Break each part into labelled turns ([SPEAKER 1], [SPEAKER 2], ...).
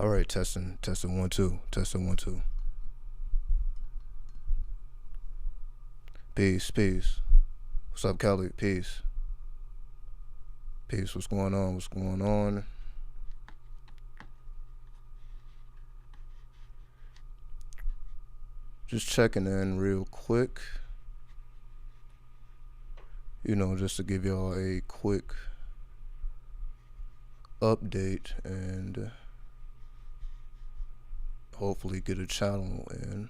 [SPEAKER 1] All right, testing 1 2, testing 1 2. Peace. What's up, Kelly? Peace. What's going on? Just checking in real quick. Just to give y'all a quick update and hopefully get a channel in.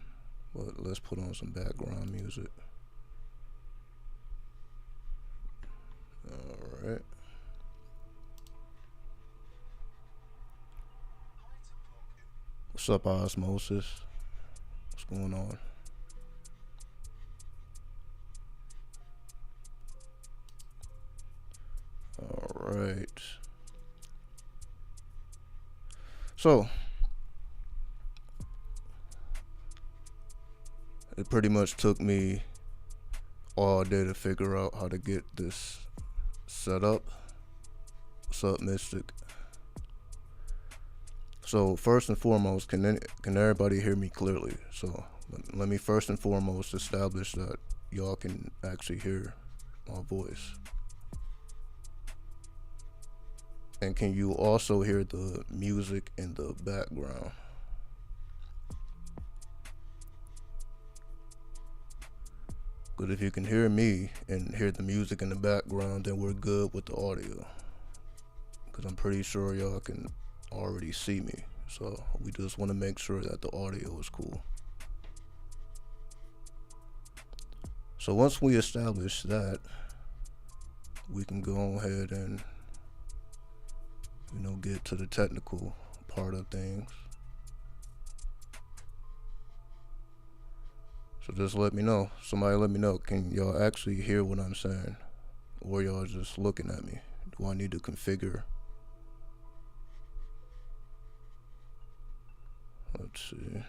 [SPEAKER 1] But let's put on some background music. Alright. What's up, Osmosis? What's going on? Alright. So, it pretty much took me all day to figure out how to get this set up. What's up, Mystic? So first and foremost, can everybody hear me clearly? So let me first and foremost establish that y'all can actually hear my voice. And can you also hear the music in the background? But if you can hear me and hear the music in the background, then we're good with the audio. Because I'm pretty sure y'all can already see me. So we just want to make sure that the audio is cool. So once we establish that, we can go ahead and get to the technical part of things. So just let me know. Somebody let me know. Can y'all actually hear what I'm saying? Or y'all just looking at me? Do I need to configure? Let's see.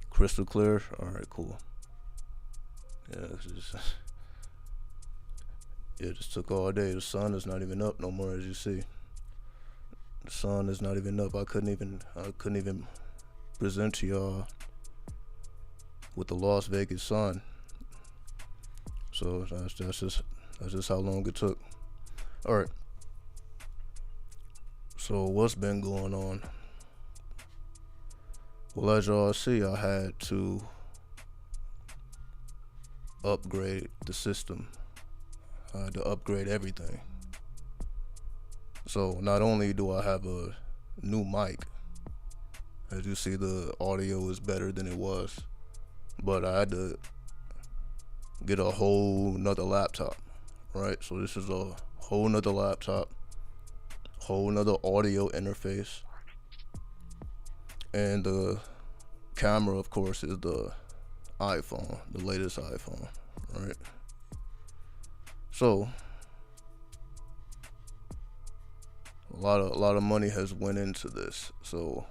[SPEAKER 1] Crystal clear? Alright, cool. Yeah, it just took all day. The sun is not even up no more, as you see. The sun is not even up. I couldn't even present to y'all with the Las Vegas sun. So that's just how long it took. All right. So what's been going on? Well, as y'all see, I had to upgrade the system. I had to upgrade everything. So not only do I have a new mic, as you see, the audio is better than it was, but I had to get a whole nother laptop, right? So this is a whole nother laptop, whole nother audio interface, and the camera, of course, is the iPhone, the latest iPhone, right? So a lot of money has went into this. So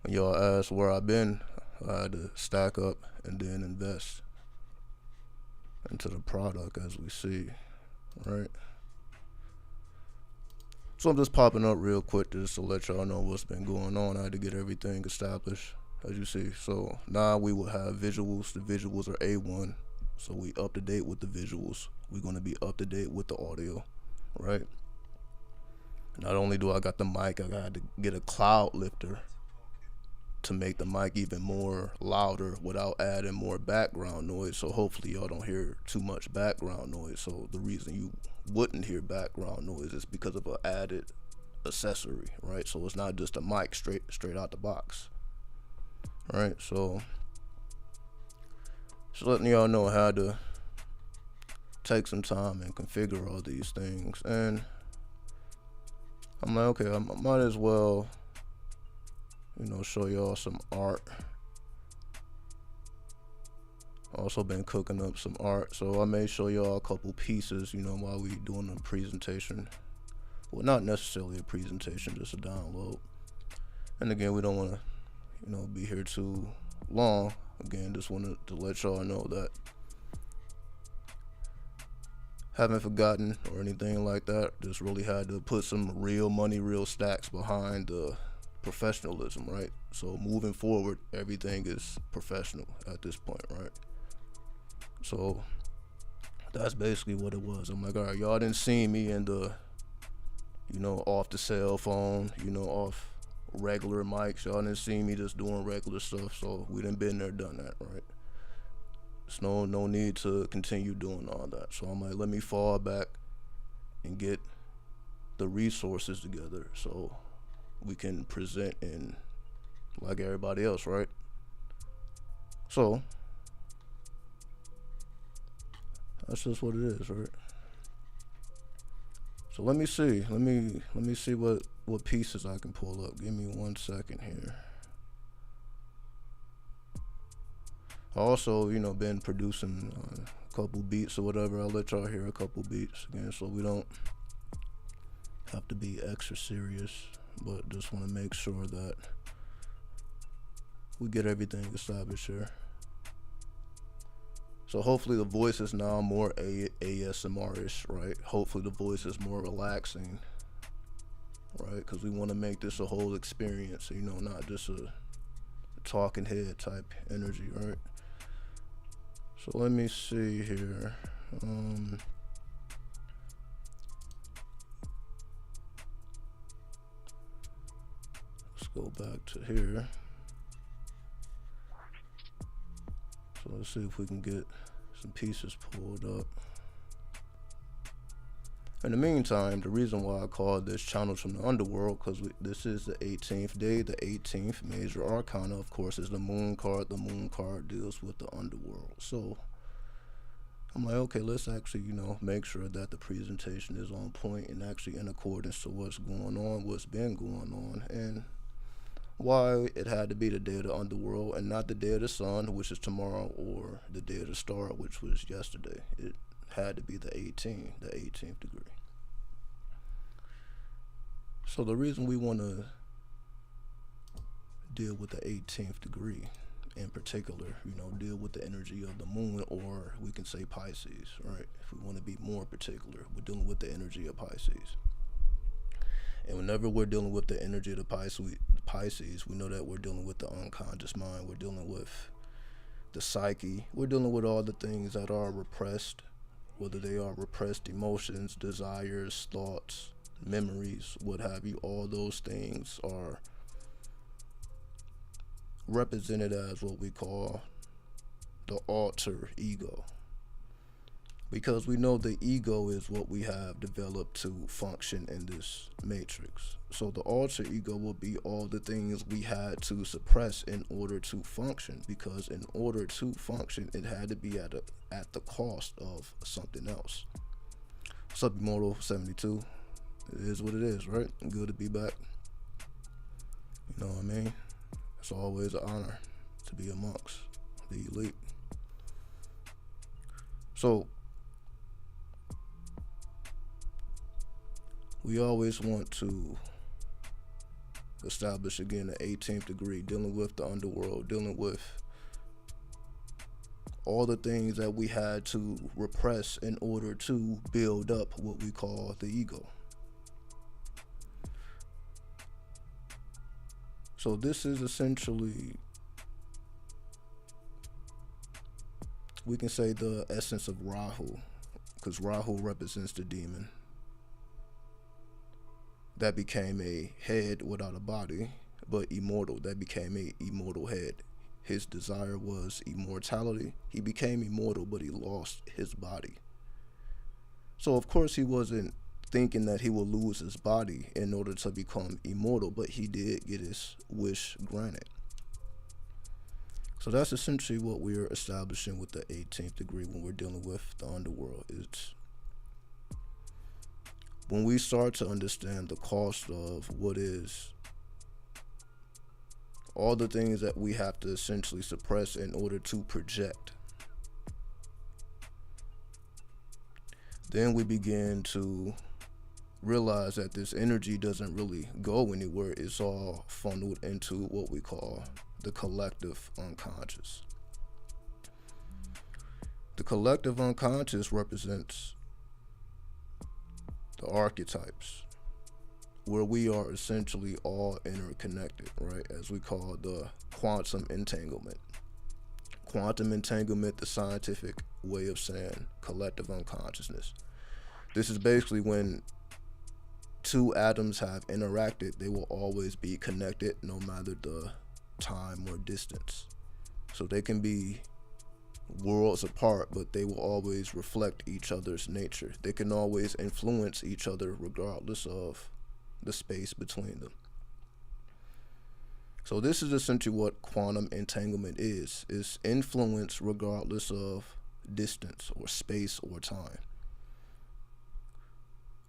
[SPEAKER 1] when y'all ask where I've been, I had to stack up and then invest into the product, as we see, right? So I'm just popping up real quick just to let y'all know what's been going on. I had to get everything established, as you see. So now we will have visuals. The visuals are A1. So we up to date with the visuals. We're going to be up to date with the audio, right? Not only do I got the mic, I got to get a cloud lifter to make the mic even more louder without adding more background noise. So hopefully y'all don't hear too much background noise. So the reason you wouldn't hear background noise is because of an added accessory, right? So it's not just a mic straight out the box, right? So just letting y'all know how to take some time and configure all these things. And I'm like, okay, I might as well show y'all some art. Also been cooking up some art, so I may show y'all a couple pieces, while we doing a presentation. Well, not necessarily a presentation, just a download. And again, we don't want to, be here too long. Again, just wanted to let y'all know that haven't forgotten or anything like that. Just really had to put some real money, real stacks behind the professionalism, right? So moving forward, everything is professional at this point, right? So that's basically what it was. I'm like, all right, y'all didn't see me in the, off the cell phone, off regular mics. Y'all didn't see me just doing regular stuff. So we done been there, done that, right? There's no need to continue doing all that. So I'm like, let me fall back and get the resources together so we can present in like everybody else, right? So that's just what it is, right? So let me see. Let me see what pieces I can pull up. Give me 1 second here. I also, been producing a couple beats or whatever. I'll let y'all hear a couple beats again, so we don't have to be extra serious, but just want to make sure that we get everything established here. So hopefully the voice is now more ASMR-ish, right? Hopefully the voice is more relaxing, right? Because we want to make this a whole experience, not just a talking head type energy, right? So let me see here. Let's go back to here. So let's see if we can get some pieces pulled up. In the meantime, the reason why I called this Channels from the Underworld, because this is the 18th day. The 18th major arcana, of course, is the moon card. The moon card deals with the underworld. So I'm like, okay, let's actually, make sure that the presentation is on point and actually in accordance to what's going on, what's been going on, and why it had to be the day of the underworld and not the day of the sun, which is tomorrow, or the day of the star, which was yesterday. It had to be the 18th degree. So the reason we want to deal with the 18th degree in particular, deal with the energy of the moon, or we can say Pisces, right? If we want to be more particular, we're dealing with the energy of Pisces. And whenever we're dealing with the energy of the Pisces, we know that we're dealing with the unconscious mind. We're dealing with the psyche. We're dealing with all the things that are repressed, whether they are repressed emotions, desires, thoughts, memories, what have you. All those things are represented as what we call the alter ego. Because we know the ego is what we have developed to function in this matrix. So the alter ego will be all the things we had to suppress in order to function. Because in order to function, it had to be at the cost of something else. What's up, Immortal 72? It is what it is, right? Good to be back. You know what I mean? It's always an honor to be amongst the elite. So we always want to establish again the 18th degree, dealing with the underworld, dealing with all the things that we had to repress in order to build up what we call the ego. So this is essentially, we can say, the essence of Rahu, because Rahu represents the demon that became a head without a body, but immortal, that became a immortal head. His desire was immortality. He became immortal, but he lost his body. So of course he wasn't thinking that he will lose his body in order to become immortal, but he did get his wish granted. So that's essentially what we're establishing with the 18th degree when we're dealing with the underworld. It's when we start to understand the cost of what is all the things that we have to essentially suppress in order to project, then we begin to realize that this energy doesn't really go anywhere. It's all funneled into what we call the collective unconscious. The collective unconscious represents the archetypes, where we are essentially all interconnected, right? As we call the quantum entanglement. Quantum entanglement, the scientific way of saying collective unconsciousness. This is basically when two atoms have interacted, they will always be connected no matter the time or distance. So they can be worlds apart, but they will always reflect each other's nature. They can always influence each other regardless of the space between them. So this is essentially what quantum entanglement is influence regardless of distance or space or time,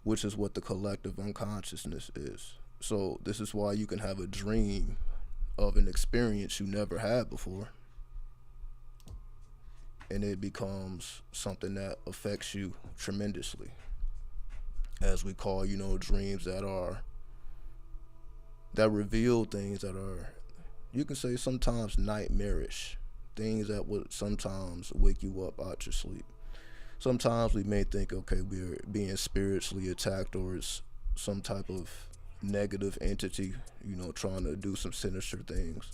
[SPEAKER 1] which is what the collective unconsciousness is. So this is why you can have a dream of an experience you never had before, and it becomes something that affects you tremendously. As we call, dreams that reveal things that are, you can say, sometimes nightmarish, things that would sometimes wake you up out your sleep. Sometimes we may think, okay, we're being spiritually attacked, or it's some type of negative entity, trying to do some sinister things.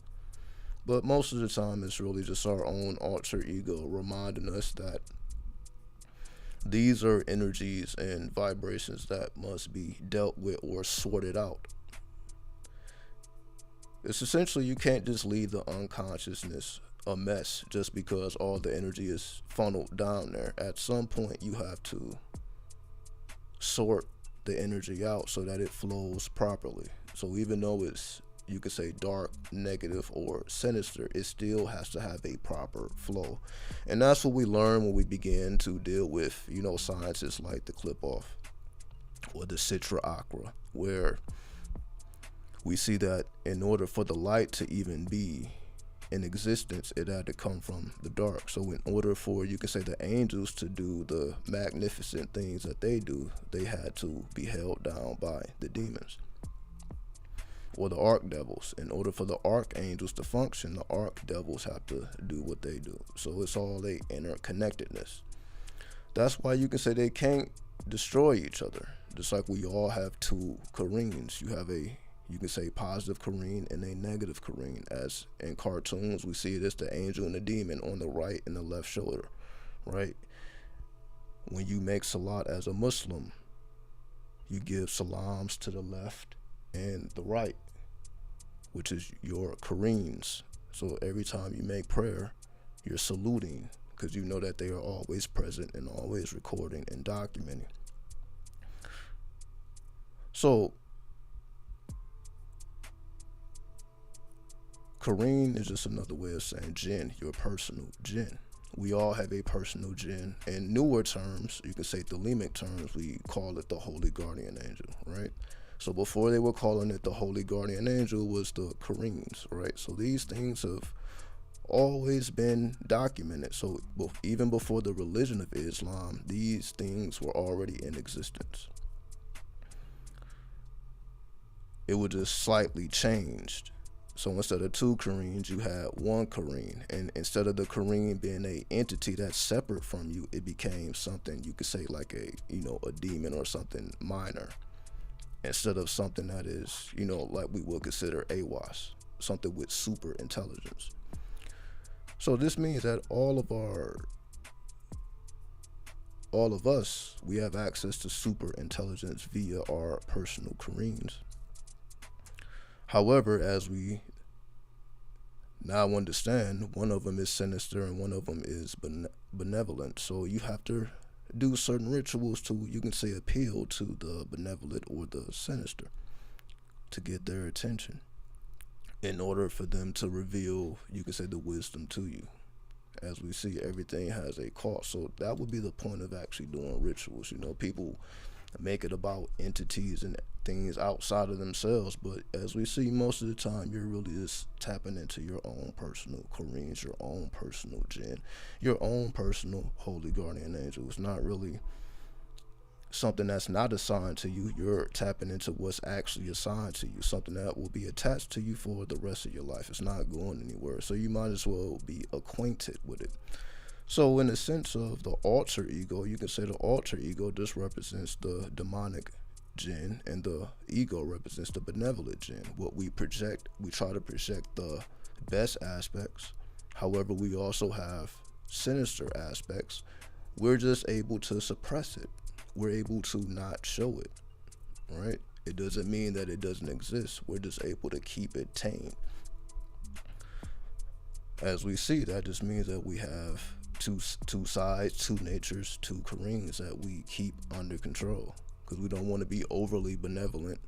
[SPEAKER 1] But most of the time, it's really just our own alter ego reminding us that these are energies and vibrations that must be dealt with or sorted out. It's essentially, you can't just leave the unconsciousness a mess just because all the energy is funneled down there. At some point, you have to sort the energy out so that it flows properly. So even though it's, you could say, dark, negative, or sinister, it still has to have a proper flow. And that's what we learn when we begin to deal with, sciences like the clip-off or the citra aqua, where we see that in order for the light to even be in existence, it had to come from the dark. So in order for, you can say, the angels to do the magnificent things that they do, they had to be held down by the demons or the archdevils. In order for the archangels to function, the archdevils have to do what they do. So it's all a interconnectedness. That's why you can say they can't destroy each other. Just like we all have two Qareens. You have a, you can say, positive Qareen and a negative Qareen. As in cartoons, we see it as the angel and the demon on the right and the left shoulder, right? When you make salat as a Muslim, you give salams to the left and the right, which is your Qareens. So every time you make prayer, you're saluting, because you know that they are always present and always recording and documenting. So Qareen is just another way of saying jinn, your personal jinn. We all have a personal jinn. In newer terms, you can say thelemic terms, we call it the holy guardian angel, right? So before they were calling it the holy guardian angel was the Qareens, right? So these things have always been documented. So even before the religion of Islam, these things were already in existence. It was just slightly changed. So instead of two Qareens, you had one Qareen. And instead of the Qareen being a entity that's separate from you, it became something, you could say, like a demon or something minor. Instead of something that is, like we would consider AWAS, something with super intelligence. So this means that all of us, we have access to super intelligence via our personal Qareens. However, as we now understand, one of them is sinister and one of them is benevolent. So you have to do certain rituals to, you can say, appeal to the benevolent or the sinister to get their attention in order for them to reveal, you can say, the wisdom to you. As we see, everything has a cost. So that would be the point of actually doing rituals. People make it about entities and things outside of themselves, but as we see, most of the time you're really just tapping into your own personal Qareens, your own personal jinn, your own personal holy guardian angel. It's not really something that's not assigned to you. You're tapping into what's actually assigned to you, something that will be attached to you for the rest of your life. It's not going anywhere, so you might as well be acquainted with it. So in the sense of the alter ego, you can say the alter ego just represents the demonic jinn, and the ego represents the benevolent jinn. What we project, we try to project the best aspects. However, we also have sinister aspects. We're just able to suppress it. We're able to not show it, right? It doesn't mean that it doesn't exist. We're just able to keep it tame. As we see, that just means that we have two sides, two natures, two Qareens that we keep under control, because we don't want to be overly benevolent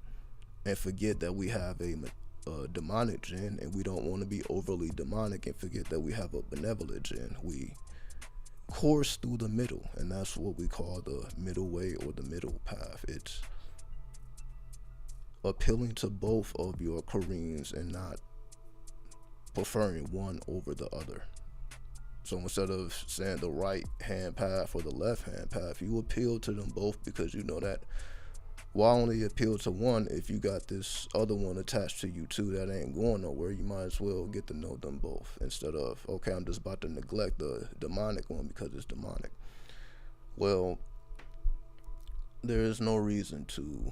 [SPEAKER 1] and forget that we have a demonic jinn, and we don't want to be overly demonic and forget that we have a benevolent jinn. We course through the middle, and that's what we call the middle way or the middle path. It's appealing to both of your Qareens and not preferring one over the other. So instead of saying the right hand path or the left hand path, you appeal to them both, because you know that why only appeal to one if you got this other one attached to you too that ain't going nowhere. You might as well get to know them both, instead of, okay, I'm just about to neglect the demonic one because it's demonic. Well, there is no reason to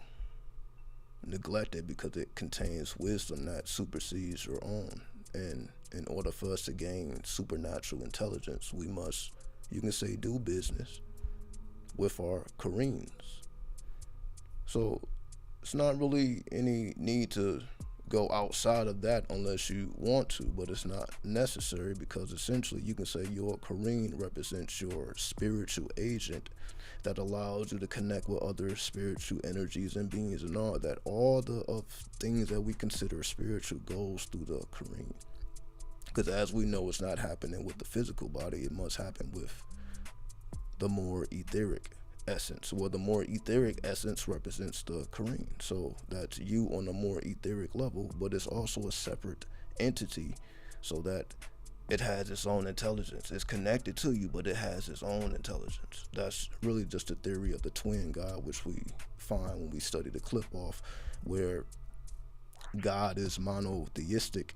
[SPEAKER 1] neglect it, because it contains wisdom that supersedes your own. And in order for us to gain supernatural intelligence, we must, you can say, do business with our Qareens. So it's not really any need to go outside of that unless you want to, but it's not necessary, because essentially you can say your Qareen represents your spiritual agent that allows you to connect with other spiritual energies and beings, and all that. All the of things that we consider spiritual goes through the Qareen. Because as we know, it's not happening with the physical body, it must happen with the more etheric essence. Well, the more etheric essence represents the Qareen. So that's you on a more etheric level, but it's also a separate entity, so that it has its own intelligence. It's connected to you, but it has its own intelligence. That's really just the theory of the twin God, which we find when we study the clip off, where God is monotheistic,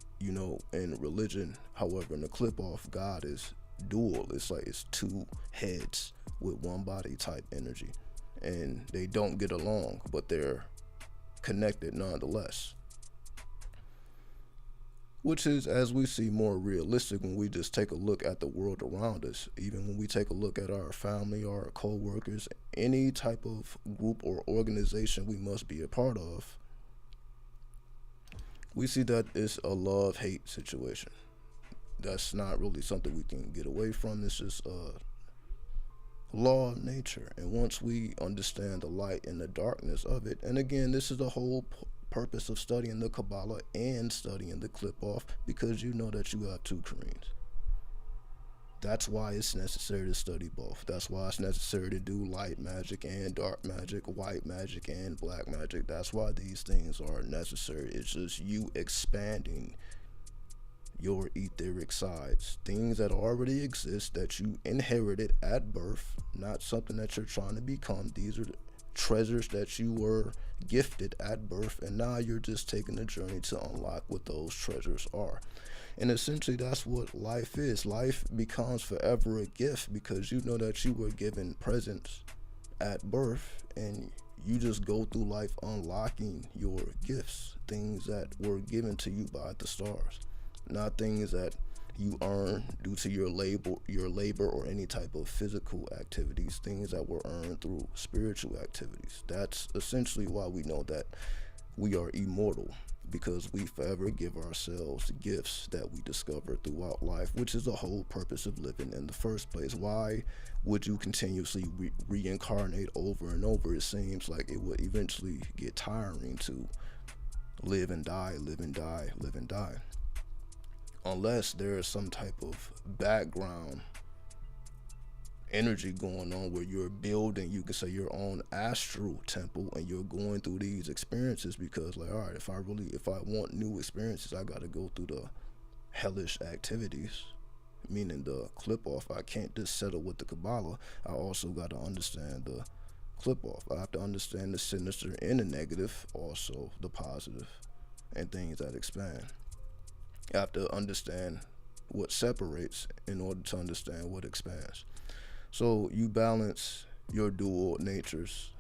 [SPEAKER 1] in religion. However, in the clip off, God is dual. It's like it's two heads with one body type energy, and they don't get along, but they're connected nonetheless, which is, as we see, more realistic when we just take a look at the world around us. Even when we take a look at our family, our co-workers, any type of group or organization we must be a part of, we see that it's a love-hate situation. That's not really something we can get away from. It's just a law of nature. And once we understand the light and the darkness of it, and again, this is the whole purpose of studying the Kabbalah and studying the clip off, because you know that you have two Qareens. That's why it's necessary to study both. That's why it's necessary to do light magic and dark magic, white magic and black magic. That's why these things are necessary. It's just you expanding your etheric sides, things that already exist that you inherited at birth, not something that you're trying to become. These are treasures that you were gifted at birth, and now you're just taking the journey to unlock what those treasures are. And essentially that's what life is. Life becomes forever a gift, because you know that you were given presents at birth, and you just go through life unlocking your gifts, things that were given to you by the stars, not things that you earn due to your labor or any type of physical activities, things that were earned through spiritual activities. That's essentially why we know that we are immortal, because we forever give ourselves gifts that we discover throughout life, which is the whole purpose of living in the first place. Why would you continuously reincarnate over and over? It seems like it would eventually get tiring to live and die, live and die, live and die, unless there is some type of background energy going on where you're building, you can say, your own astral temple, and you're going through these experiences because, like, all right, if I want new experiences, I got to go through the hellish activities, meaning the clip off. I can't just settle with the Kabbalah. I also got to understand the clip off. I have to understand the sinister and the negative, also the positive, and things that expand. I have to understand what separates in order to understand what expands. So you balance your dual natures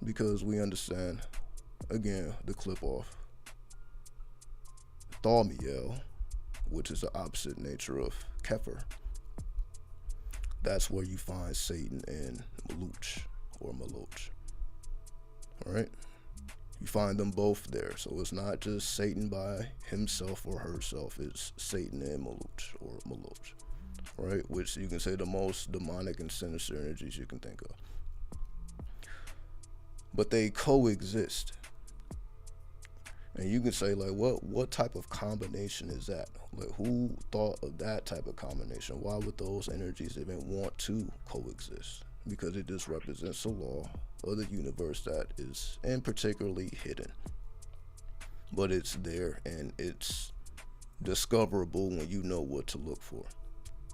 [SPEAKER 1] because we understand, again, the clip off. Thaumiel, which is the opposite nature of Kepher. That's where you find Satan and Maluch or Maloch. Alright? You find them both there. So it's not just Satan by himself or herself. It's Satan and Maluch or Maloch. Right? Which you can say the most demonic and sinister energies you can think of. But they coexist. And you can say, like, what type of combination is that? Like, who thought of that type of combination? Why would those energies even want to coexist? Because it just represents a law of the universe that is, and particularly hidden. But it's there, and it's discoverable when you know what to look for.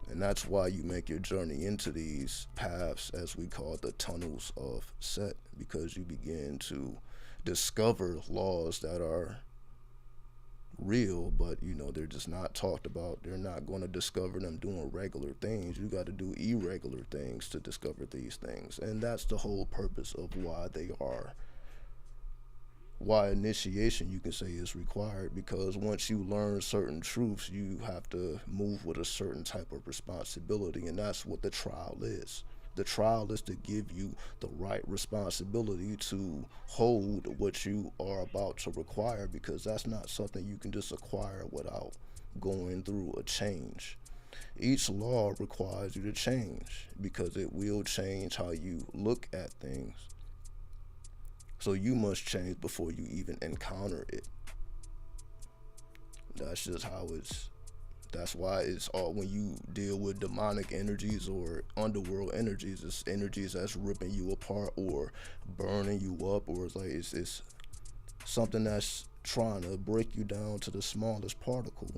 [SPEAKER 1] And that's why you make your journey into these paths, as we call the tunnels of Set, because you begin to discover laws that are real, but they're just not talked about. They're not going to discover them doing regular things. You got to do irregular things to discover these things, and that's the whole purpose of why initiation, you can say, is required, because once you learn certain truths, you have to move with a certain type of responsibility, and that's what the trial is. The trial is to give you the right responsibility to hold what you are about to require, because that's not something you can just acquire without going through a change. Each law requires you to change, because it will change how you look at things. So you must change before you even encounter it. That's just how that's why it's all, when you deal with demonic energies or underworld energies, it's energies that's ripping you apart or burning you up, or it's something that's trying to break you down to the smallest particle,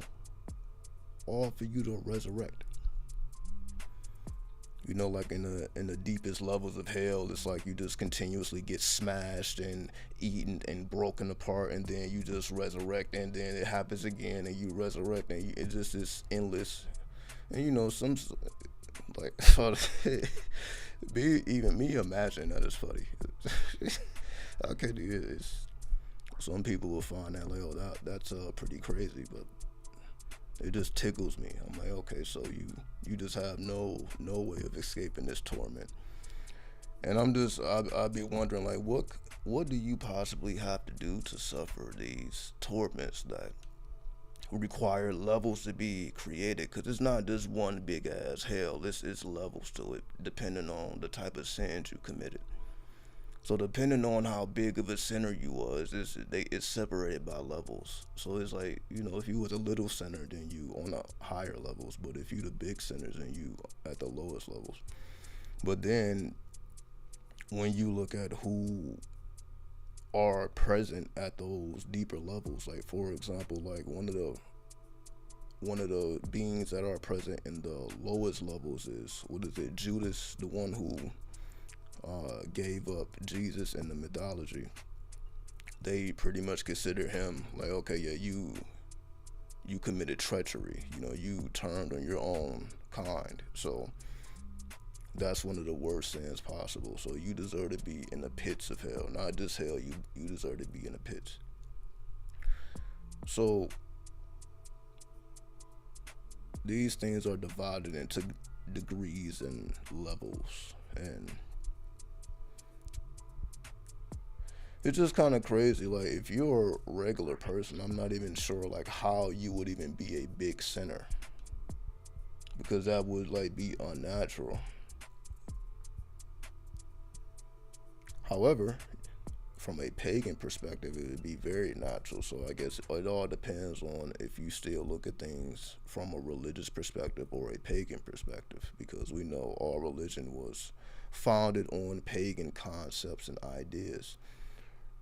[SPEAKER 1] all for you to resurrect. Like in the deepest levels of hell, it's like you just continuously get smashed and eaten and broken apart, and then you just resurrect, and then it happens again, and you resurrect, and it just is endless. And some, like, even me imagine that is funny. Okay, some people will find that, like, oh, that's pretty crazy, but it just tickles me. I'm like, okay, so you just have no way of escaping this torment. And I'd be wondering, like, what do you possibly have to do to suffer these torments that require levels to be created? Because it's not just one big ass hell. It's levels to it, depending on the type of sins you committed. So depending on how big of a sinner you was, it's separated by levels. So it's like, if you was a little sinner, then you on the higher levels. But if you the big sinners, then you at the lowest levels. But then when you look at who are present at those deeper levels, like, for example, like one of the beings that are present in the lowest levels is, Judas, the one who gave up Jesus in the mythology. They pretty much consider him like, okay, yeah, you committed treachery. You turned on your own kind. So that's one of the worst sins possible. So you deserve to be in the pits of hell. Not just hell, you deserve to be in the pits. So these things are divided into degrees and levels, and it's just kind of crazy. Like, if you're a regular person, I'm not even sure, like, how you would even be a big sinner, because that would, like, be unnatural. However, from a pagan perspective, it would be very natural. So I guess it all depends on if you still look at things from a religious perspective or a pagan perspective, because we know all religion was founded on pagan concepts and ideas.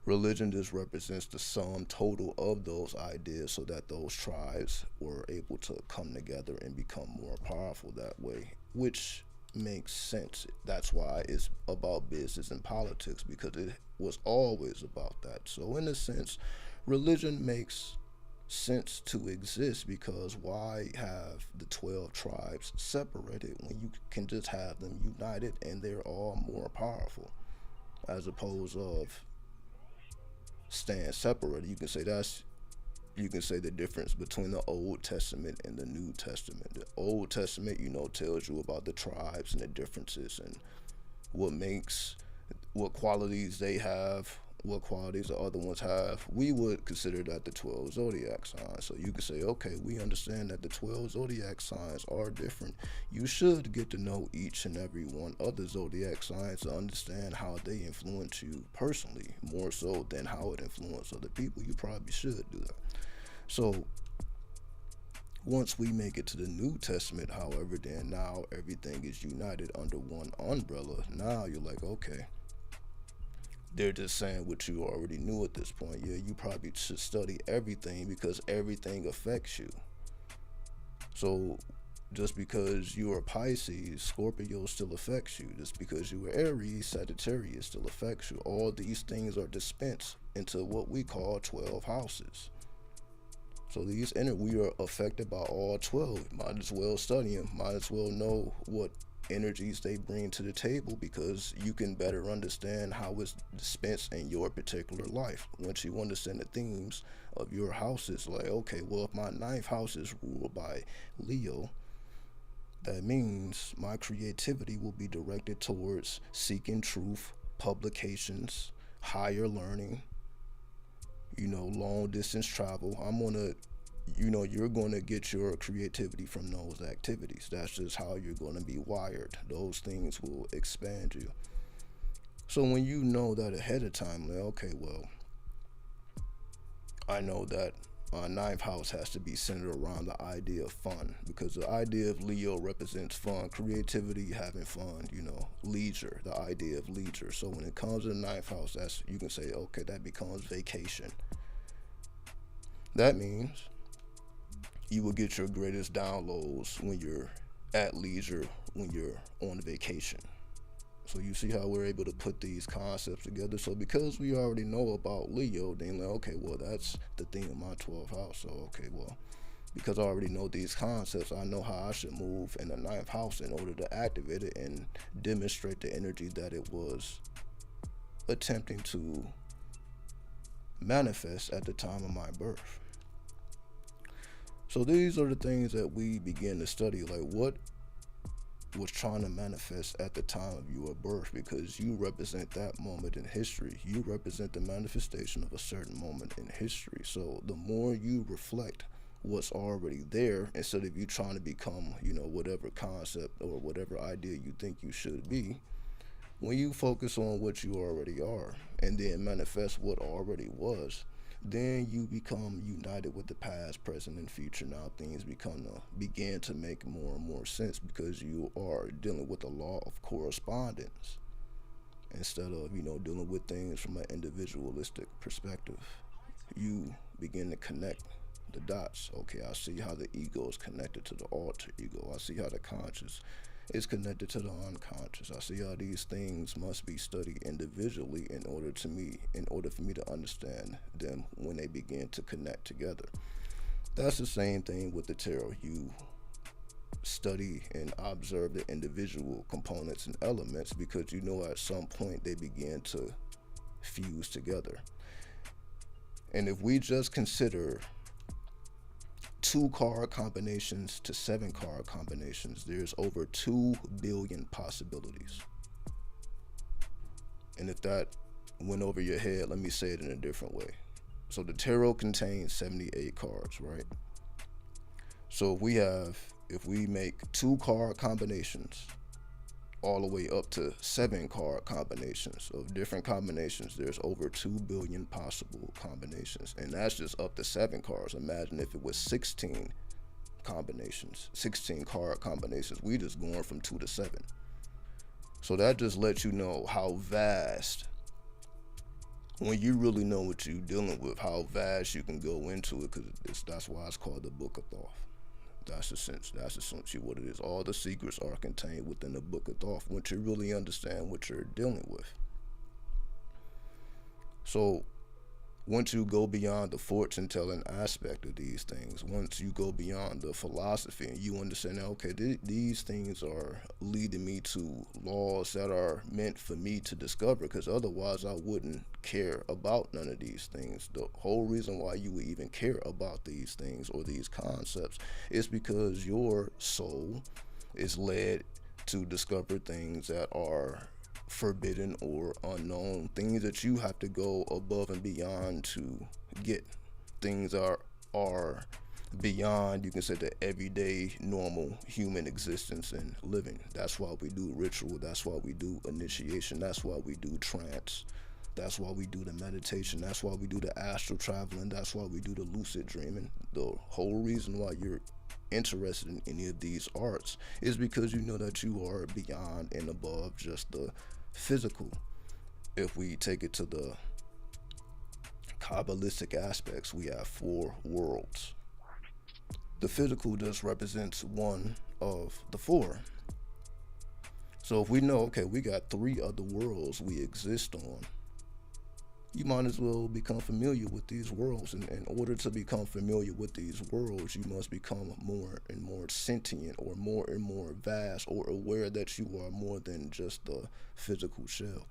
[SPEAKER 1] Religion just represents the sum total of those ideas, so that those tribes were able to come together and become more powerful that way, which makes sense. That's why it's about business and politics, because it was always about that. So in a sense, religion makes sense to exist, because why have the 12 tribes separated when you can just have them united and they're all more powerful, as opposed of staying separated? You can say the difference between the Old Testament and the New Testament. The Old Testament, tells you about the tribes and the differences and what qualities they have, what qualities the other ones have. We would consider that the 12 zodiac signs. So you can say, okay, we understand that the 12 zodiac signs are different. You should get to know each and every one of the zodiac signs to understand how they influence you personally, more so than how it influences other people. You probably should do that. So once we make it to the New Testament, however, then now everything is united under one umbrella. Now you're like, okay, they're just saying what you already knew at this point. Yeah, you probably should study everything because everything affects you. So just because you're a Pisces, Scorpio still affects you. Just because you are Aries, Sagittarius still affects you. All these things are dispensed into what we call 12 houses. So we are affected by all 12. Might as well study them. Might as well know what energies they bring to the table, because you can better understand how it's dispensed in your particular life. Once you understand the themes of your houses, like, okay, well, if my 9th house is ruled by Leo, that means my creativity will be directed towards seeking truth, publications, higher learning, long distance travel. You're going to get your creativity from those activities. That's just how you're going to be wired. Those things will expand you. So when you know that ahead of time, like, okay, well, I know that my 9th house has to be centered around the idea of fun, because the idea of Leo represents fun, creativity, having fun, leisure, the idea of leisure. So when it comes to the 9th house, you can say, okay, that becomes vacation. That means you will get your greatest downloads when you're at leisure, when you're on vacation. So you see how we're able to put these concepts together. So because we already know about Leo, then like, okay, well, that's the theme of my 12th house. So, okay, well, because I already know these concepts, I know how I should move in the 9th house in order to activate it and demonstrate the energy that it was attempting to manifest at the time of my birth. So these are the things that we begin to study, like what was trying to manifest at the time of your birth, because you represent that moment in history. You represent the manifestation of a certain moment in history. So the more you reflect what's already there, instead of you trying to become, whatever concept or whatever idea you think you should be, when you focus on what you already are and then manifest what already was, then you become united with the past, present, and future. Now things begin to make more and more sense, because you are dealing with the law of correspondence instead of, dealing with things from an individualistic perspective. You begin to connect the dots. Okay, I see how the ego is connected to the alter ego. I see how the conscious is connected to the unconscious. I see how these things must be studied individually in order for me to understand them when they begin to connect together. That's the same thing with the tarot. You study and observe the individual components and elements, because at some point they begin to fuse together. And if we just consider 2 card combinations to 7 card combinations, there's over 2 billion possibilities. And if that went over your head, let me say it in a different way. So the tarot contains 78 cards, right? So if we make 2 card combinations all the way up to 7 card combinations of different combinations, there's over 2 billion possible combinations. And that's just up to 7 cards. Imagine if it was 16 combinations, 16 card combinations. We just going from 2 to 7. So that just lets you know how vast, when you really know what you're dealing with, how vast you can go into it, because that's why it's called the Book of Thoth. That's essentially what it is. All the secrets are contained within the Book of Thoth, once you really understand what you're dealing with. So Once you go beyond the fortune telling aspect of these things, once you go beyond the philosophy and you understand that, okay, these things are leading me to laws that are meant for me to discover, because otherwise I wouldn't care about none of these things. The whole reason why you would even care about these things or these concepts is because your soul is led to discover things that are forbidden or unknown, things that you have to go above and beyond to get, things are beyond, you can say, the everyday normal human existence and living. That's why we do ritual, that's why we do initiation, that's why we do trance, that's why we do the meditation, that's why we do the astral traveling, that's why we do the lucid dreaming. The whole reason why you're interested in any of these arts is because you know that you are beyond and above just the physical. If we take it to the Kabbalistic aspects, we have 4 worlds. The physical just represents one of the 4. So if we know, okay, we got 3 other worlds we exist on, you might as well become familiar with these worlds. And in order to become familiar with these worlds, you must become more and more sentient, or more and more vast, or aware that you are more than just the physical shell.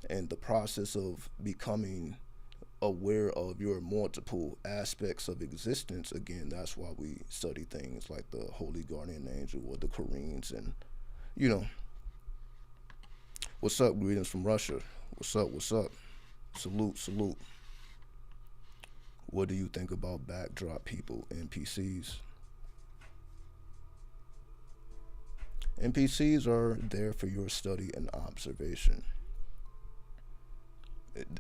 [SPEAKER 1] And the process of becoming aware of your multiple aspects of existence, again, that's why we study things like the Holy Guardian Angel or the Qareens. And, you know, what's up? Greetings from Russia. What's up? What's up? Salute, salute. What do you think about backdrop people, NPCs? NPCs are there for your study and observation.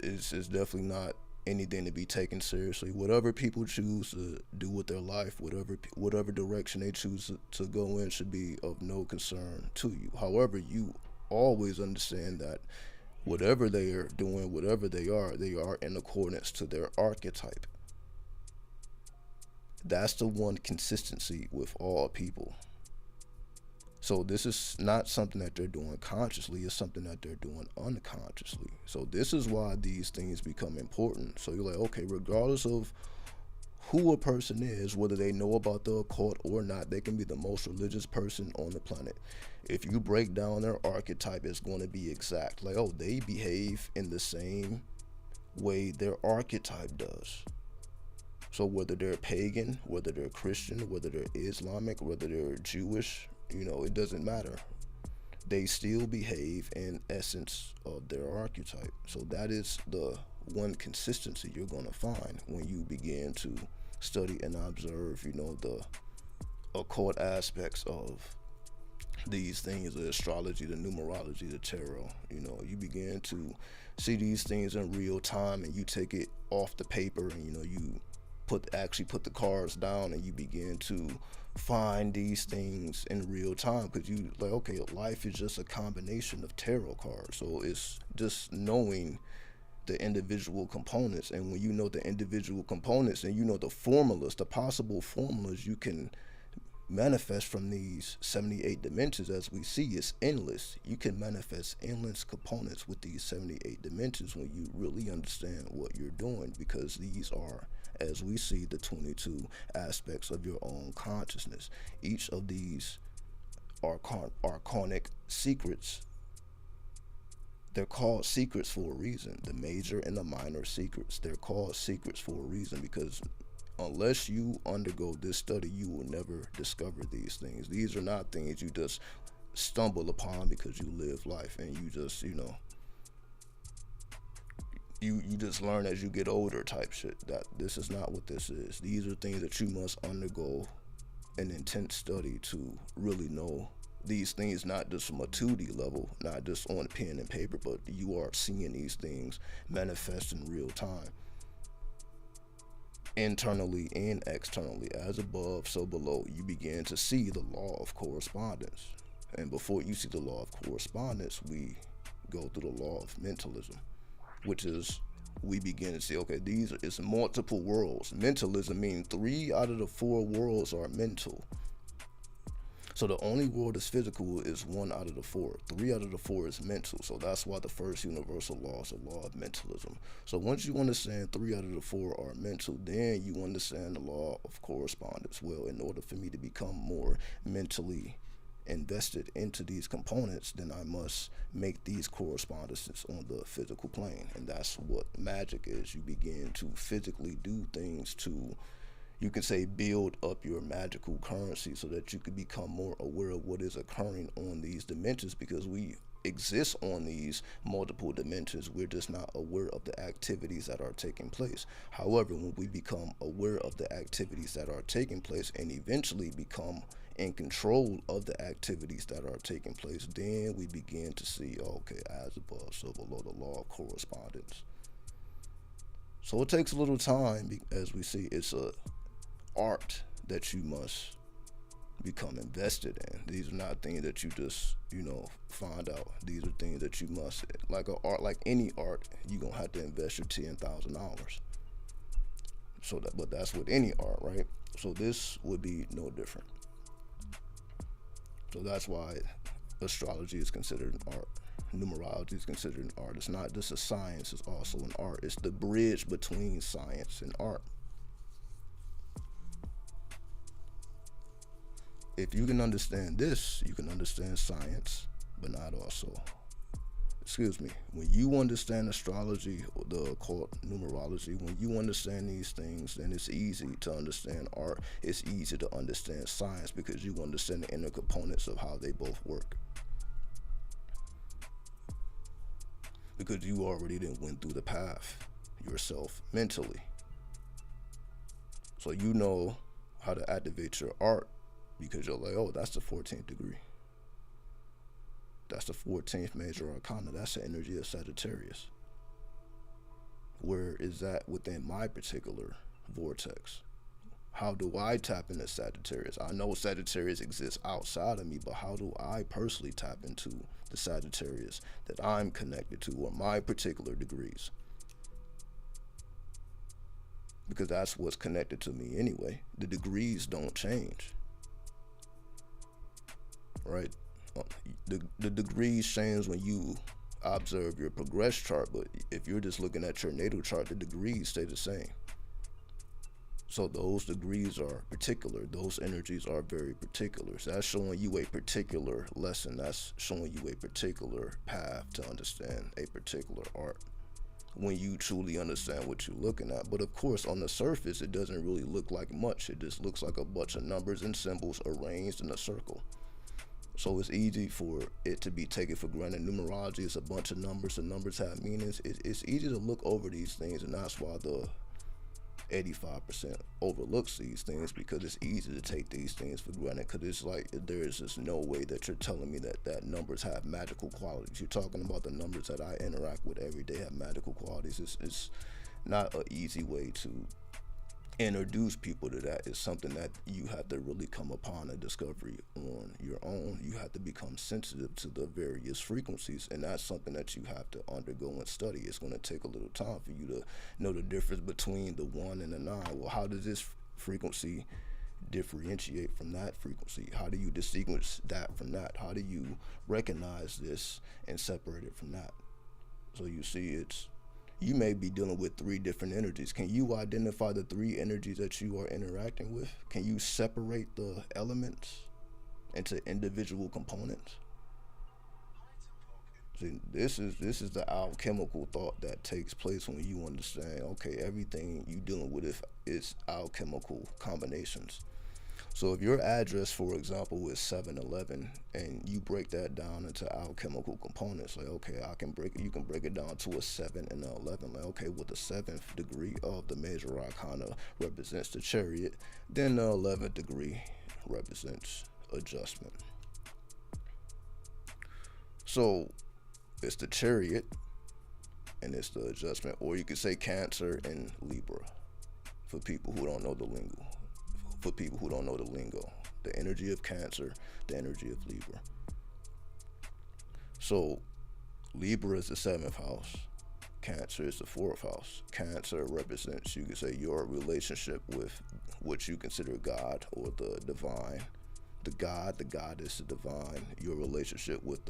[SPEAKER 1] It's definitely not anything to be taken seriously. Whatever people choose to do with their life, whatever direction they choose to go in, should be of no concern to you. However, you always understand that whatever they are doing, whatever they are in accordance to their archetype. That's the one consistency with all people. So this is not something that they're doing consciously, it's something that they're doing unconsciously. So this is why these things become important. So you're like, okay, regardless of who a person is, whether they know about the occult or not, they can be the most religious person on the planet. If you break down their archetype, it's going to be exact. Like, oh, they behave in the same way their archetype does. So whether they're pagan, whether they're Christian, whether they're Islamic, whether they're Jewish, it doesn't matter. They still behave in essence of their archetype. So that is the one consistency you're going to find when you begin to study and observe, the occult aspects of these things, the astrology, the numerology, the tarot. You begin to see these things in real time, and you take it off the paper, and you actually put the cards down, and you begin to find these things in real time, because you like, okay, life is just a combination of tarot cards. So it's just knowing the individual components, and when you know the individual components and the formulas, the possible formulas you can manifest from these 78 dimensions, as we see, is endless. You can manifest endless components with these 78 dimensions when you really understand what you're doing, because these are, as we see, the 22 aspects of your own consciousness. Each of these archonic secrets, they're called secrets for a reason. The major and the minor secrets, they're called secrets for a reason, because unless you undergo this study, you will never discover these things. These are not things you just stumble upon because you live life, and you just, you just learn as you get older type shit. That this is not what this is. These are things that you must undergo an intense study to really know these things, not just from a 2D level, not just on pen and paper, but you are seeing these things manifest in real time, internally and externally. As above, so below. You begin to see the law of correspondence, and before you see the law of correspondence, we go through the law of mentalism, which is, we begin to see, okay, these is multiple worlds. Mentalism means 3 out of the 4 worlds are mental. So the only world that's physical is one out of the four. Three out of the four is mental. So that's why the first universal law is the law of mentalism. So once you understand three out of the four are mental, then you understand the law of correspondence. Well, in order for me to become more mentally invested into these components, then I must make these correspondences on the physical plane. And that's what magic is. You begin to physically do things to, you can say, build up your magical currency so that you can become more aware of what is occurring on these dimensions, because we exist on these multiple dimensions. We're just not aware of the activities that are taking place. However, when we become aware of the activities that are taking place and eventually become in control of the activities that are taking place, then we begin to see, okay, as above, so below, the law of correspondence. So it takes a little time, as we see. It's a art that you must become invested in. These are not things that you just, find out. These are things that you must, like a art, like any art, you're gonna have to invest your $10,000. So that, but that's with any art, right? So this would be no different. So that's why astrology is considered an art. Numerology is considered an art. It's not just a science, it's also an art. It's the bridge between science and art. If you can understand this, you can understand science, but not also. When you understand astrology or the occult numerology, when you understand these things, then it's easy to understand art. It's easy to understand science because you understand the inner components of how they both work. Because you already then went through the path yourself mentally. So you know how to activate your art because you're like, oh, that's the 14th degree. That's the 14th major arcana. That's the energy of Sagittarius. Where is that within my particular vortex? How do I tap into Sagittarius? I know Sagittarius exists outside of me, but how do I personally tap into the Sagittarius that I'm connected to, or my particular degrees? Because that's what's connected to me anyway. The degrees don't change, right? The degrees change when you observe your progress chart, but if you're just looking at your natal chart, the degrees stay the same. So those degrees are particular. Those energies are very particular. So that's showing you a particular lesson. That's showing you a particular path to understand a particular art when you truly understand what you're looking at. But of course, on the surface, it doesn't really look like much. It just looks like a bunch of numbers and symbols arranged in a circle. So it's easy for it to be taken for granted. Numerology is a bunch of numbers. The numbers have meanings. It's easy to look over these things, and that's why the 85% overlooks these things, because it's easy to take these things for granted, because it's like there is just no way that you're telling me that numbers have magical qualities. You're talking about the numbers that I interact with every day have magical qualities. It's not an easy way to introduce people to that. It's something that you have to really come upon a discovery on your own. You have to become sensitive to the various frequencies, and that's something that you have to undergo and study. It's going to take a little time for you to know the difference between the 1 and the 9. Well, how does this frequency differentiate from that frequency? How do you distinguish that from that? How do you recognize this and separate it from that? So you see, you may be dealing with 3 different energies. Can you identify the 3 energies that you are interacting with? Can you separate the elements into individual components? See, this is the alchemical thought that takes place when you understand, okay, everything you dealing with is alchemical combinations. So if your address, for example, is 711, and you break that down into alchemical components, like, okay, you can break it down to a 7 and an 11. Like, okay, well, the 7th degree of the major arcana represents the chariot, then the 11th degree represents adjustment. So it's the chariot and it's the adjustment, or you could say Cancer and Libra for people who don't know the lingo. The energy of Cancer, the energy of Libra. So Libra is the 7th house. Cancer is the 4th house. Cancer represents, you could say, your relationship with what you consider God or the divine, the God, the goddess, the divine, your relationship with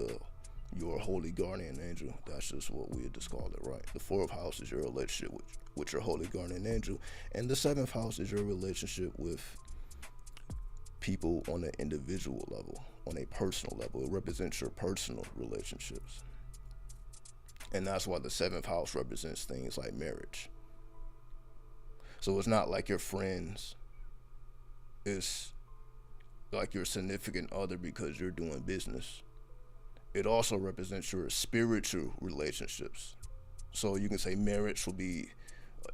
[SPEAKER 1] your holy guardian angel. That's just what we would just call it, right? The 4th house is your relationship with your holy guardian angel, and the 7th house is your relationship with people on an individual level, on a personal level. It represents your personal relationships. And that's why the 7th house represents things like marriage. So it's not like your friends, it's like your significant other because you're doing business. It also represents your spiritual relationships. So you can say marriage will be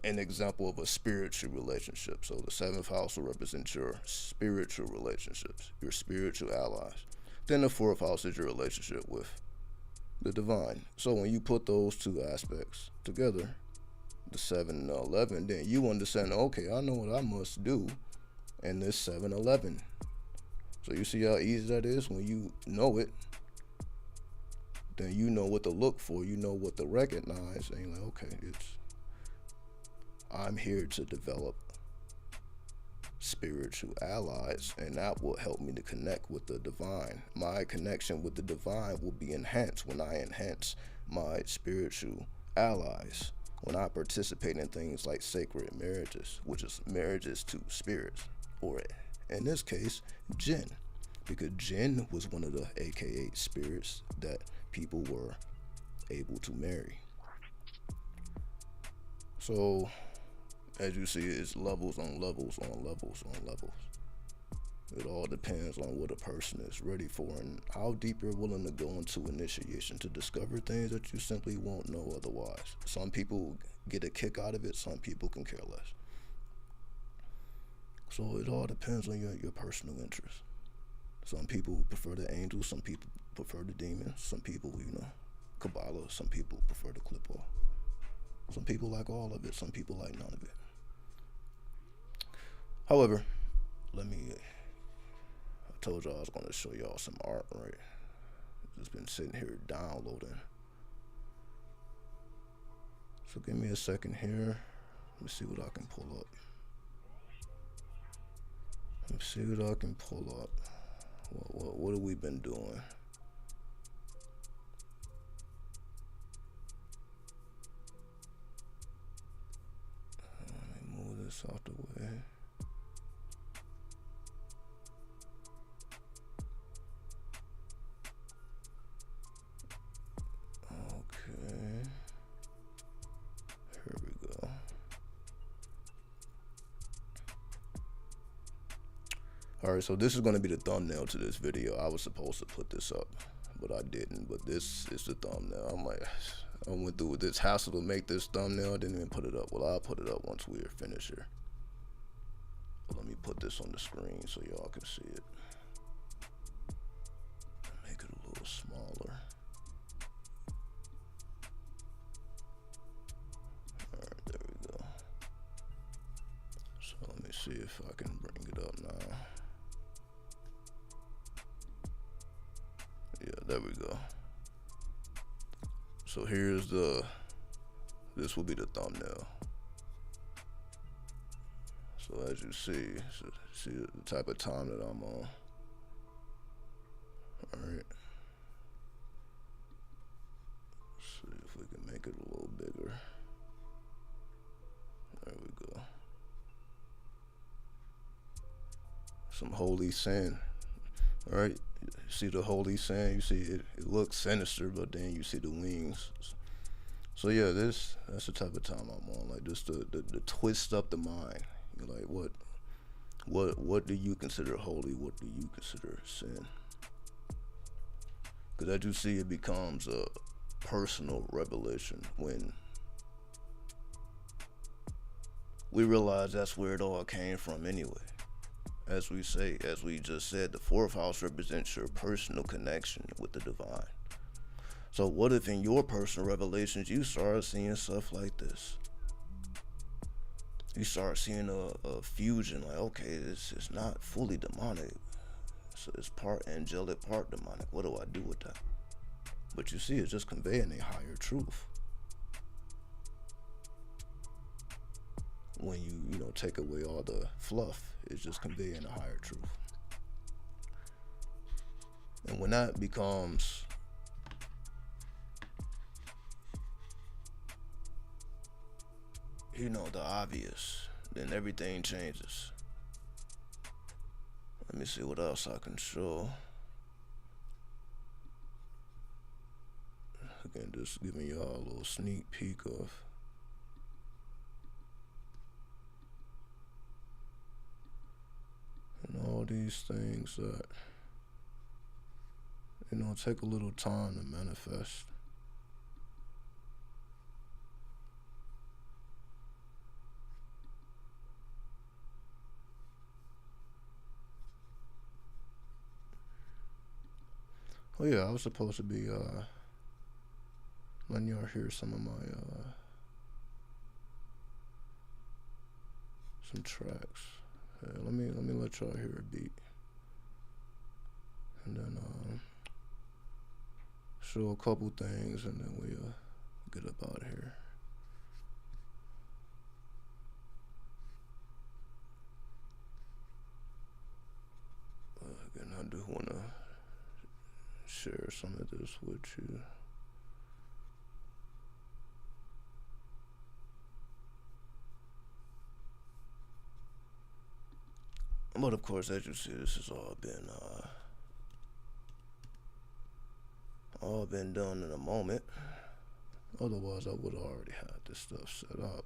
[SPEAKER 1] an example of a spiritual relationship. So the 7th house will represent your spiritual relationships, your spiritual allies. Then the 4th house is your relationship with the divine. So when you put those two aspects together, the 7 and the 11, then you understand, okay, I know what I must do in this 7-11. So you see how easy that is? When you know it, then you know what to look for, you know what to recognize, and you're like, okay, I'm here to develop spiritual allies, and that will help me to connect with the divine. My connection with the divine will be enhanced when I enhance my spiritual allies, when I participate in things like sacred marriages, which is marriages to spirits, or in this case, jinn, because jinn was one of the aka spirits that people were able to marry. So as you see, it's levels on levels on levels on levels. It all depends on what a person is ready for and how deep you're willing to go into initiation to discover things that you simply won't know otherwise. Some people get a kick out of it, some people can care less. So it all depends on your personal interest. Some people prefer the angels, some people prefer the demons, some people, Kabbalah, some people prefer the clip off. Some people like all of it, some people like none of it. However, I told y'all I was going to show y'all some art, right? Just been sitting here downloading. So give me a second here. Let me see what I can pull up. Let me see what I can pull up. What have we been doing? Let me move this out the way. Okay. Here we go. Alright, so this is going to be the thumbnail to this video. I was supposed to put this up, but I didn't. But this is the thumbnail. I went through this hassle to make this thumbnail. I didn't even put it up. Well, I'll put it up once we're finished here. But let me put this on the screen so y'all can see it. Make it a little smaller. Alright, there we go. So let me see if I can bring it up now. Yeah, there we go. So here's this will be the thumbnail. So as you see the type of time that I'm on. Alright. See if we can make it a little bigger. There we go. Some holy sin. Alright. You see the holy sand, you see it looks sinister, but then you see the wings. So yeah, that's the type of time I'm on. Like just the twist up the mind. You're like, what do you consider holy? What do you consider sin? Because as you see, it becomes a personal revelation when we realize that's where it all came from anyway. As we just said, the 4th house represents your personal connection with the divine. So what if in your personal revelations you start seeing stuff like this? You start seeing a fusion, like, okay, it's not fully demonic. So it's part angelic, part demonic. What do I do with that? But you see, it's just conveying a higher truth. When you take away all the fluff, it's just conveying a higher truth. And when that becomes the obvious, then everything changes. Let me see what else I can show. Again, just giving y'all a little sneak peek of all these things that take a little time to manifest. Oh yeah, I was supposed to be letting y'all hear some of my some tracks. Yeah, let me let y'all hear a beat, and then show a couple things, and then we get up out of here. Again, I do want to share some of this with you. But of course, as you see, this has all been done in a moment. Otherwise, I would have already had this stuff set up.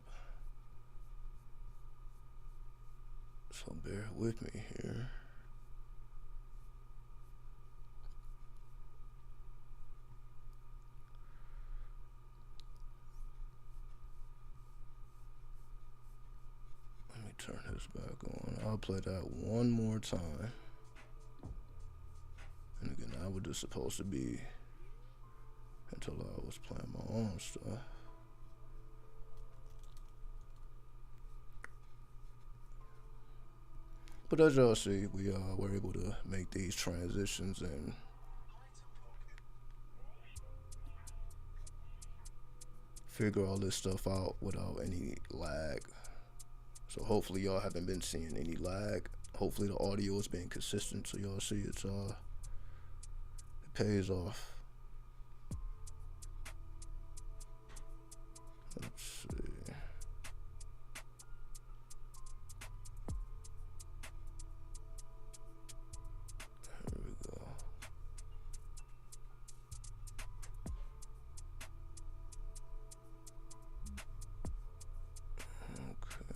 [SPEAKER 1] So bear with me here. Let me turn this back on. I'll play that one more time. And again, I was just supposed to be until I was playing my own stuff. But as y'all see, we were able to make these transitions and figure all this stuff out without any lag. So hopefully y'all haven't been seeing any lag. Hopefully the audio has been consistent, so y'all see it pays off. Let's see. Here we go. Okay.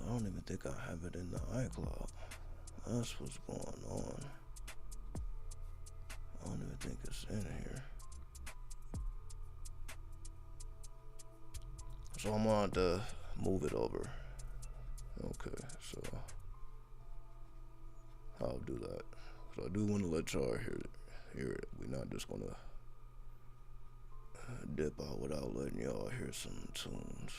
[SPEAKER 1] I don't even think I have it in the iCloud. That's what's going on. I don't even think it's in here. So I'm going to move it over. Okay, so I'll do that. So I do want to let y'all hear it. We're not just going to dip out without letting y'all hear some tunes.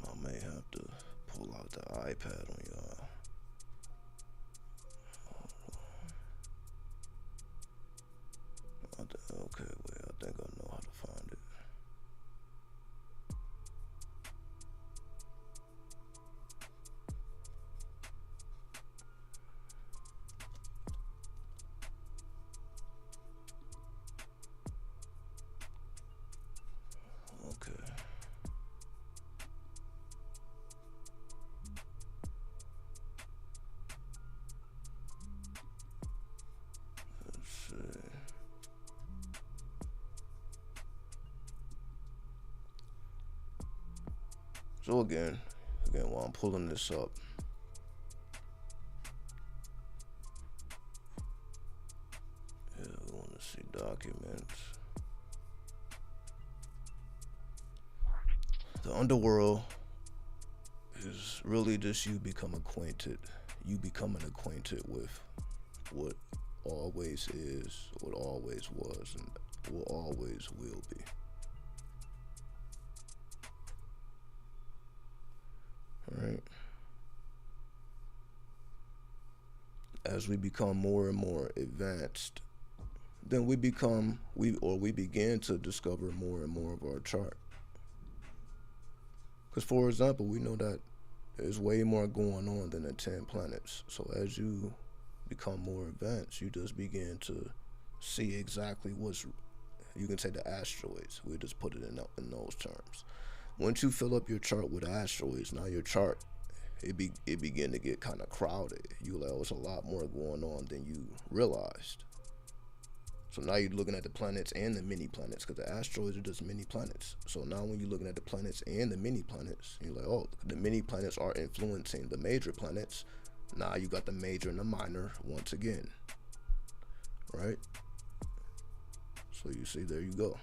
[SPEAKER 1] I may have to pull out the iPad on y'all. Okay, wait, I think I know how to find it. Okay. Let's see. So again, while I'm pulling this up, yeah, we want to see documents. The underworld is really just you becoming acquainted with what always is, what always was, and will always will be. Alright. As we become more and more advanced, then we begin to discover more and more of our chart. Because, for example, we know that there's way more going on than the 10 planets. So as you become more advanced, you just begin to see exactly what's, you can say, the asteroids. We just put it in those terms. Once you fill up your chart with asteroids, now your chart, it begin to get kind of crowded. You like, oh, it's a lot more going on than you realized. So now you're looking at the planets and the mini planets, because the asteroids are just mini planets. So now when you're looking at the planets and the mini planets, you're like, oh, the mini planets are influencing the major planets. Now you got the major and the minor once again, right? So you see, there you go.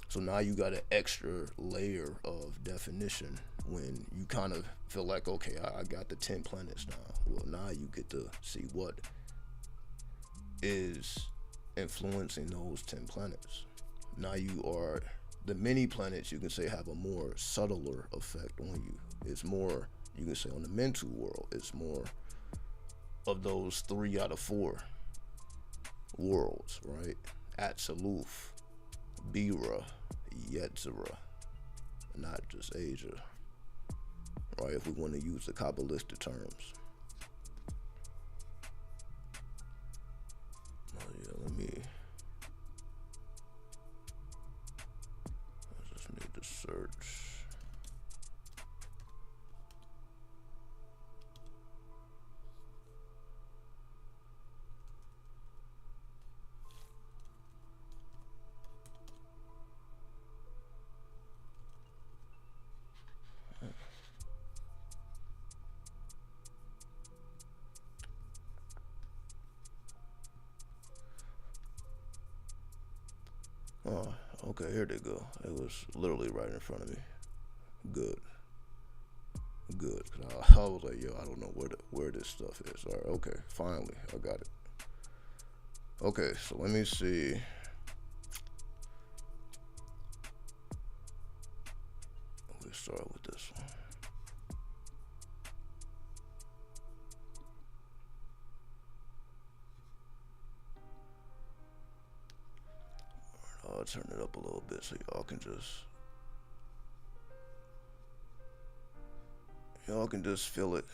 [SPEAKER 1] So now you got an extra layer of definition when you kind of feel like, okay, I got the 10 planets now. Well, now you get to see what is influencing those 10 planets. Now you are, the mini planets, you can say, have a more subtler effect on you. It's more, you can say, on the mental world, it's more of those 3 out of 4 worlds, right? Atsaluf, Bira, Yetzirah, not just Asia, right? If we want to use the Kabbalistic terms. I just need to search. Oh, okay, here they go. It was literally right in front of me. Good. Cause I was like, yo, I don't know where this stuff is. All right, okay, finally, I got it. Okay, so let me see. We'll start with this one. I'll turn it up a little bit so y'all can just feel it.